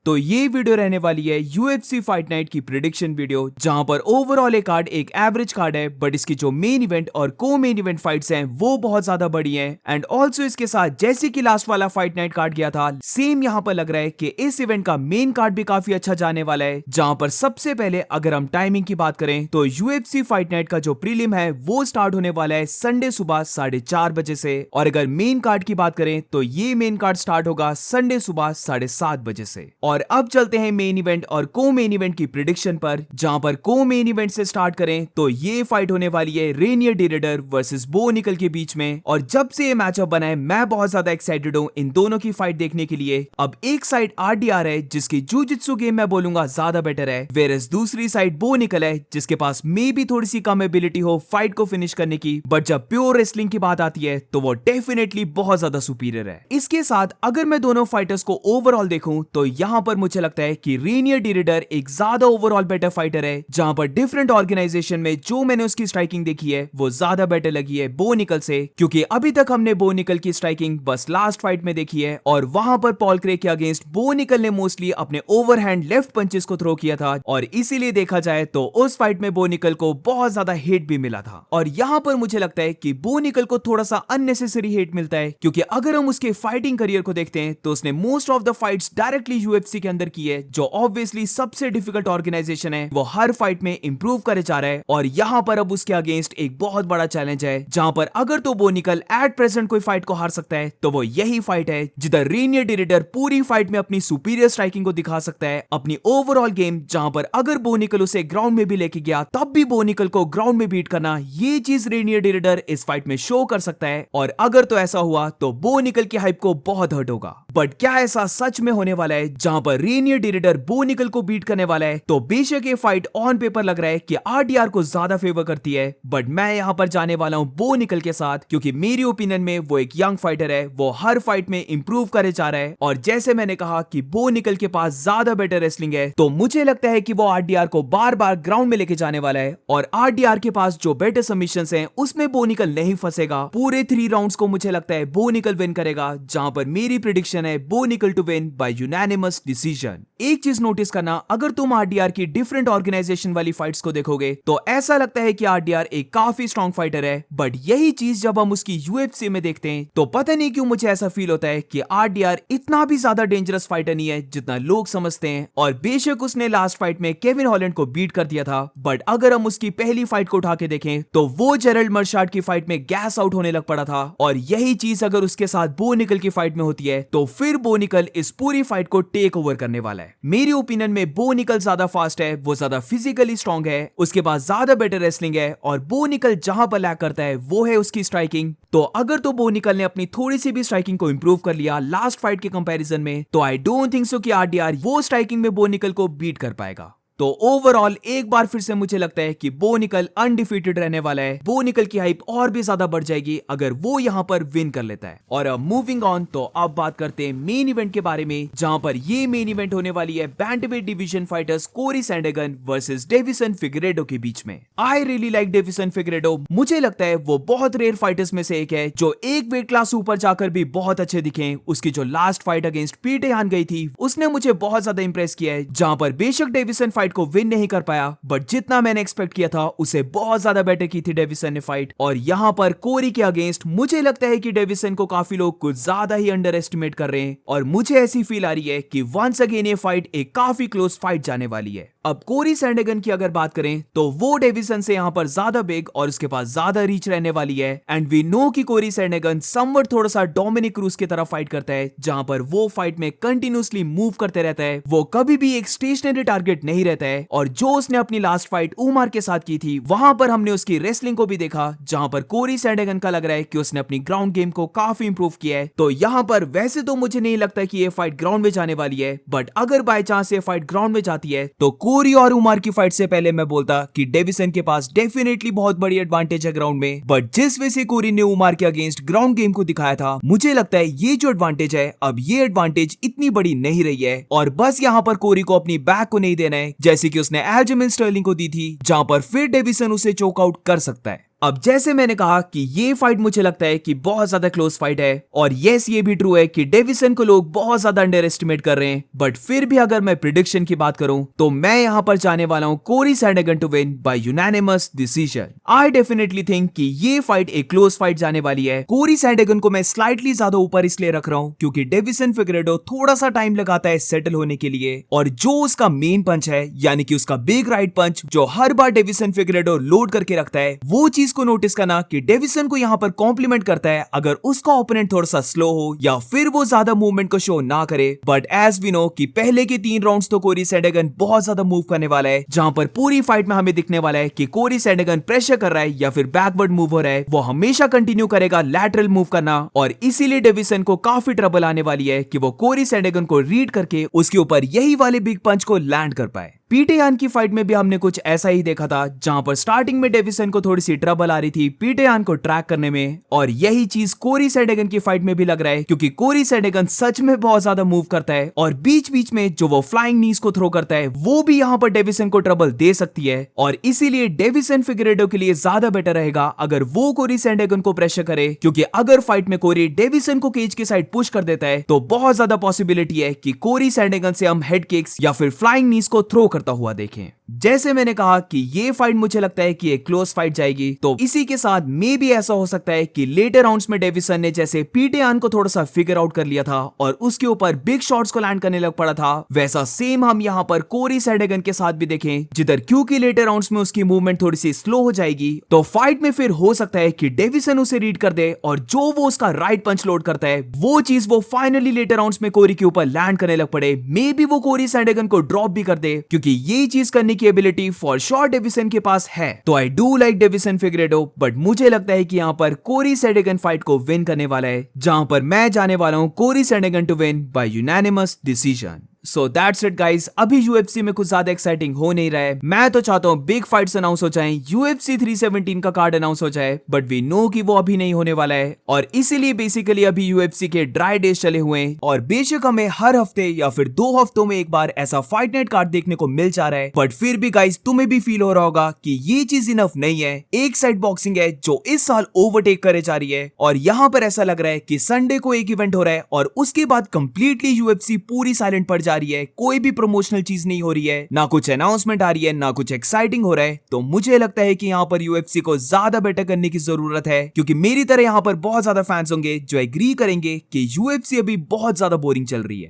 तो ये वीडियो रहने वाली है UFC फाइट नाइट की प्रिडिक्शन वीडियो, जहां पर ओवरऑल ये कार्ड एक एवरेज कार्ड है, बट इसकी जो मेन इवेंट और को मेन इवेंट फाइट्स हैं वो बहुत ज्यादा बड़ी हैं। एंड ऑल्सो इसके साथ जैसे कि लास्ट वाला फाइट नाइट कार्ड गया था, सेम यहाँ पर लग रहा है कि इस इवेंट का मेन कार्ड भी काफी अच्छा जाने वाला है। जहां पर सबसे पहले अगर हम टाइमिंग की बात करें तो UFC फाइट नाइट का जो प्रीलिम है वो स्टार्ट होने वाला है संडे सुबह 4:30 बजे से, और अगर मेन कार्ड की बात करें तो ये मेन कार्ड स्टार्ट होगा संडे सुबह 7:30 बजे से। और अब चलते हैं मेन इवेंट और को मेन इवेंट की प्रिडिक्शन पर, जहां पर को मेन इवेंट से स्टार्ट करें तो ये फाइट होने वाली है रेनियर डिरेडर वर्सेस बो निकल के बीच में। और जब से ये मैचअप बना है मैं बहुत ज्यादा एक्साइटेड हूं इन दोनों की फाइट देखने के लिए। अब एक साइड RDR है जिसकी जूजित्सु गेम मैं बोलूंगा ज्यादा बेटर है, वेरस दूसरी साइड बो निकल है जिसके पास मे भी थोड़ी सी कम एबिलिटी हो फाइट को फिनिश करने की, बट जब प्योर रेसलिंग की बात आती है तो वो डेफिनेटली बहुत ज्यादा सुपीरियर है। इसके साथ अगर मैं दोनों फाइटर्स को ओवरऑल देखूं तो यहां पर मुझे लगता है कि रेनियर डिरेडर एक ज्यादा ओवरऑल बेटर फाइटर है, जहां पर डिफरेंट ऑर्गेनाइजेशन में जो मैंने उसकी स्ट्राइकिंग देखी है वो ज्यादा बेटर लगी है बो निकल से, क्योंकि अभी तक हमने बो निकल की स्ट्राइकिंग बस लास्ट फाइट में देखी है, और वहां पर पॉल क्रेग के अगेंस्ट बो निकल ने मोस्टली अपने ओवरहैंड लेफ्ट पंचेस को थ्रो किया था, और इसीलिए देखा जाए तो उस फाइट में बो निकल को बहुत ज्यादा हिट भी मिला था। और यहां पर मुझे लगता है कि बो निकल को थोड़ा सा अननेसेसरी हिट मिलता है, क्योंकि अगर हम उसके फाइटिंग करियर को देखते हैं तो उसने most of the fights directly UFC के अंदर की है, जो ऑब्वियसली सबसे डिफिकल्ट ऑर्गेनाइजेशन है। वो हर फाइट में इंप्रूव करे जा रहा है, और यहां पर अब उसके अगेंस्ट एक बहुत बड़ा चैलेंज है, जहां पर अगर तो बो निकल एट प्रेजेंट कोई फाइट को हार सकता है तो वो यही फाइट है जिधर रेनियर डिरेडर पूरी फाइट में अपनी सुपीरियर स्ट्राइकिंग को दिखा सकता है, अपनी ओवरऑल गेम, जहां पर अगर बो निकल उसे ग्राउंड में भी लेके गया तब भी बो निकल को ग्राउंड में बीट करना, ये चीज रेनियर डिरेडर इस फाइट में शो कर सकता है। और अगर तो ऐसा हुआ तो बो निकल की हाइप को बहुत हर्ट होगा। बट क्या ऐसा सच में होने वाला है जहां पर रेनियर डिरेडर बो निकल को बीट करने वाला है? तो बेशक ये फाइट ऑन पेपर लग रहा है कि RDR को ज्यादा फेवर करती है, बट मैं यहां पर जाने वाला हूं बो निकल के साथ, क्योंकि मेरी ओपिनियन में वो एक यंग फाइटर है, वो हर फाइट में इंप्रूव करे जा रहा है, और जैसे मैंने कहा कि बो निकल के पास ज्यादा बेटर रेसलिंग है, तो मुझे लगता है कि वो RDR को बार बार ग्राउंड में लेके जाने वाला है, और RDR के पास जो बेटर सबमिशंस हैं उसमें बो निकल नहीं फंसेगा। पूरे 3 राउंड्स को मुझे लगता है बो निकल विन करेगा, जहां पर मेरी प्रेडिक्शन है Bo Nickal to win by unanimous decision. एक चीज नोटिस करना, अगर तुम RDR की डिफरेंट ऑर्गेनाइजेशन वाली फाइट्स को देखोगे तो ऐसा लगता है कि RDR एक काफी स्ट्रॉन्ग फाइटर है, बट यही चीज जब हम उसकी UFC में देखते हैं तो पता नहीं क्यों मुझे ऐसा फील होता है कि RDR इतना भी ज्यादा डेंजरस फाइटर नहीं है जितना लोग समझते हैं। और बेशक उसने लास्ट फाइट में केविन हॉलैंड को बीट कर दिया था, बट अगर हम उसकी पहली फाइट को उठा के देखें तो वो जेरल्ड मर्शार्ड की फाइट में गैस आउट होने लग पड़ा था, और यही चीज अगर उसके साथ बो निकल की फाइट में होती है तो फिर बो निकल इस पूरी फाइट को टेक ओवर करने वाला है। मेरी ओपिनियन में बो निकल ज्यादा फास्ट है, वो ज्यादा फिजिकली स्ट्रॉन्ग है, उसके पास ज्यादा बेटर रेसलिंग है, और बो निकल जहां पर लैक करता है वो है उसकी स्ट्राइकिंग। तो अगर तो बो निकल ने अपनी थोड़ी सी भी स्ट्राइकिंग को इंप्रूव कर लिया लास्ट फाइट के कंपैरिजन में, तो आई डोंट थिंक सो कि RDR वो स्ट्राइकिंग में बो निकल को बीट कर पाएगा। तो ओवरऑल एक बार फिर से मुझे लगता है कि बो निकल अनडिफीटेड रहने वाला है। बो निकल की हाइप और भी ज्यादा बढ़ जाएगी अगर वो यहां पर विन कर लेता है। और अब मूविंग ऑन, तो अब बात करते हैं मेन इवेंट के बारे में, जहां पर ये मेन इवेंट होने वाली है bantamweight division fighters Cory Sandhagen versus Deiveson Figueiredo के बीच में। I really like Deiveson Figueiredo. मुझे लगता है वो बहुत रेयर फाइटर्स में से एक है जो एक वेट क्लास ऊपर जाकर भी बहुत अच्छे दिखे। उसकी जो लास्ट फाइट अगेंस्ट पीटर यान गई थी उसने मुझे बहुत ज्यादा इंप्रेस किया है, जहां पर बेशक डेविसन फाइट को विन नहीं कर पाया, बट जितना मैंने एक्सपेक्ट किया था उसे बहुत ज्यादा बेटर की थी डेविसन ने फाइट। और यहां पर कोरी के अगेंस्ट मुझे लगता है कि डेविसन को काफी लोग कुछ ज्यादा ही अंडर एस्टिमेट कर रहे हैं, और मुझे ऐसी फील आ रही है कि वंस अगेन ये फाइट एक काफी क्लोज फाइट जाने वाली है। अब कोरी सैंडगन की अगर बात करें तो वो डेविसन से यहां पर ज्यादा बिग और उसके पास ज्यादा रीच रहने वाली है, एंड वी नो कि कोरी सैंडगन समवट थोड़ा सा डोमिनिक क्रूज की तरह फाइट करता है, जहां पर वो फाइट में कंटिन्यूअसली मूव करते रहता है, वो कभी भी एक स्टेशनरी टारगेट नहीं रहता है। और जो उसने अपनी लास्ट फाइट उमर के साथ की थी वहां पर हमने उसकी रेसलिंग को भी देखा, जहां पर कोरी सैंडगन का लग रहा है कि उसने अपनी ग्राउंड गेम को काफी इंप्रूव किया है। तो यहां पर वैसे तो मुझे नहीं लगता कि ये फाइट ग्राउंड में जाने वाली है, बट अगर बाय चांस ये फाइट ग्राउंड में जाती है तो कोरी और उमर की फाइट से पहले मैं बोलता कि डेविसन के पास डेफिनेटली बहुत बड़ी एडवांटेज है ग्राउंड में, बट जिस वजह से कोरी ने उमर के अगेंस्ट ग्राउंड गेम को दिखाया था, मुझे लगता है ये जो एडवांटेज है अब ये एडवांटेज इतनी बड़ी नहीं रही है, और बस यहां पर कोरी को अपनी बैक को नहीं देना है जैसे कि उसने एल्जिमिन स्टर्लिंग को दी थी, जहां पर फिर डेविसन उसे चोक आउट कर सकता है। अब जैसे मैंने कहा कि ये फाइट मुझे लगता है कि बहुत ज्यादा क्लोज फाइट है, और यस ये भी ट्रू है कि डेविसन को लोग बहुत ज्यादा अंडर एस्टिमेट कर रहे हैं, बट फिर भी अगर मैं प्रिडिक्शन की बात करूं तो मैं यहां पर जाने वाला हूं Cory Sandhagen to win by unanimous decision. I definitely think कि ये फाइट एक क्लोज फाइट जाने वाली है। कोरी सैंडगन को मैं स्लाइटली ज्यादा ऊपर इसलिए रख रहा हूं क्योंकि डेविसन फिगरेडो थोड़ा सा टाइम लगाता है सेटल होने के लिए, और जो उसका मेन पंच है यानी कि उसका बिग राइट पंच जो हर बार डेविसन फिगरेडो लोड करके रखता है, वो चीज को नोटिस करना कि डेविसन को यहाँ पर कॉम्प्लीमेंट करता है अगर उसका ओपोनेंट थोड़ा सा स्लो हो या फिर वो ज्यादा मूवमेंट को शो ना करे। बट एज वी नो कि पहले के 3 राउंड्स तो कोरी सैंडगन बहुत ज्यादा मूव करने वाला है, जहां पर पूरी फाइट में हमें दिखने वाला है कि कोरी सैंडगन प्रेशर कर रहा है या फिर बैकवर्ड मूव हो रहा है, वो हमेशा कंटिन्यू करेगा लैटरल मूव करना, और इसीलिए डेविसन को काफी ट्रबल आने वाली है कि वो कोरी सैंडगन को रीड करके उसके ऊपर यही वाले बिग पंच को लैंड कर पाए। पीटे यान की फाइट में भी हमने कुछ ऐसा ही देखा था, जहां पर स्टार्टिंग में डेविसन को थोड़ी सी ट्रबल आ रही थी पीटे यान को ट्रैक करने में, और यही चीज कोरी सैंडगन की फाइट में भी लग रहा है क्योंकि कोरी सैंडगन सच में बहुत ज्यादा मूव करता है, और बीच बीच में जो वो फ्लाइंग नीज को थ्रो करता है वो भी यहाँ पर डेविसन को ट्रबल दे सकती है, और इसीलिए डेविसन फिगरेडो के लिए ज्यादा बेटर रहेगा अगर वो कोरी सैंडगन को प्रेशर करे, क्योंकि अगर फाइट में कोरी डेविसन को केज के साइड पुश कर देता है तो बहुत ज्यादा पॉसिबिलिटी है कि कोरी सैंडगन से हम हेड किक्स या फिर फ्लाइंग नीज को थ्रो करता हुआ देखें। जैसे मैंने कहा कि ये फाइट मुझे लगता है कि एक क्लोज फाइट जाएगी, तो इसी के साथ मे भी ऐसा हो सकता है कि लेटर राउंड्स में डेविसन ने जैसे पीटे यान को थोड़ा सा फिगर आउट कर लिया था और उसके ऊपर बिग शॉट्स को लैंड करने लग पड़ा था, वैसा सेम हम यहाँ पर कोरी सैंडगन के साथ भी देखें, जिधर क्योंकि लेटर राउंड्स में उसकी मूवमेंट थोड़ी सी स्लो हो जाएगी, तो फाइट में फिर हो सकता है कि डेविसन उसे रीड कर दे और जो वो उसका राइट पंच लोड करता है वो चीज वो फाइनली लेटर राउंड्स में कोरी के ऊपर लैंड करने लग पड़े। मे बी वो कोरी सैंडगन को ड्रॉप भी कर दे, क्योंकि ये चीज करने की एबिलिटी फॉर श्योर डेविसन के पास है। तो I do like Deiveson Figueiredo, but मुझे लगता है कि यहाँ पर कोरी सैंडगन फाइट को विन करने वाला है, जहां पर मैं जाने वाला हूं Cory Sandhagen to win by unanimous decision. So that's it guys, अभी यूएफसी में कुछ ज्यादा एक्साइटिंग हो नहीं रहा है। मैं तो चाहता हूं बिग फाइट्स अनाउंस हो जाएं, यूएफसी 317 का कार्ड अनाउंस हो जाए, बट वी नो कि वो अभी नहीं होने वाला है, और इसीलिए बेसिकली अभी यूएफसी के ड्राई डेज चले हुए हैं, और बेशक हमें हर हफ्ते या फिर 2 हफ्तों में एक बार ऐसा फाइट नाइट कार्ड देखने को मिल जा रहा है, बट फिर भी गाइस तुम्हें भी फील हो रहा होगा कि ये चीज इनफ नहीं है। एक साइड बॉक्सिंग है जो इस साल ओवरटेक करे जा रही है, और यहाँ पर ऐसा लग रहा है कि संडे को एक इवेंट हो रहा है और उसके बाद कंप्लीटली यूएफसी पूरी साइलेंट पड़ जा रही है, कोई भी प्रमोशनल चीज नहीं हो रही है, ना कुछ अनाउंसमेंट आ रही है, ना कुछ एक्साइटिंग हो रहा है। तो मुझे लगता है कि यहाँ पर यूएफसी को ज्यादा बेटर करने की जरूरत है, क्योंकि मेरी तरह यहाँ पर बहुत ज्यादा फैंस होंगे जो एग्री करेंगे कि यूएफसी अभी बहुत ज्यादा बोरिंग चल रही है।